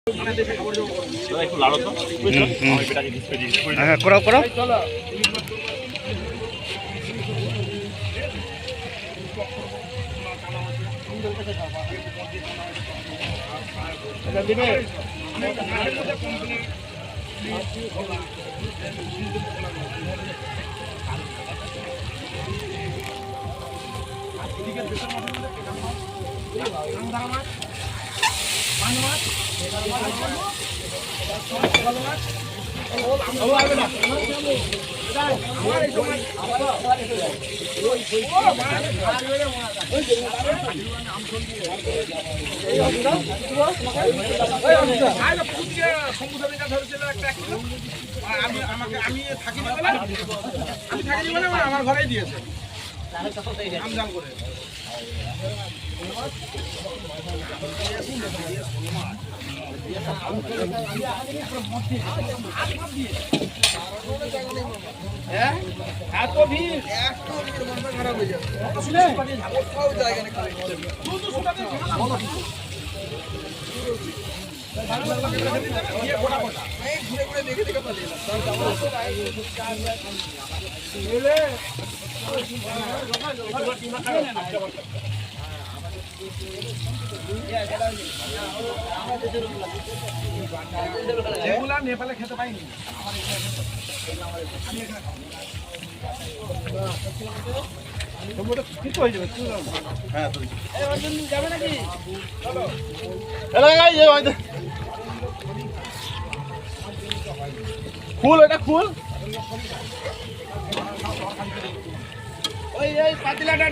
একটু লাড়ো তো হ্যাঁ করাও করাও। আমি থাকি আমার ঘরেই দিয়েছে আমদাম করে। এত ভিড় খারাপ হয়ে যাবে জায়গা ঘুরে ঘুরে দেখে দেখে পালিয়ে যেগুলা নেপালে খেতে পাইনি ফুল এটা ফুল ওই পাতিলাটা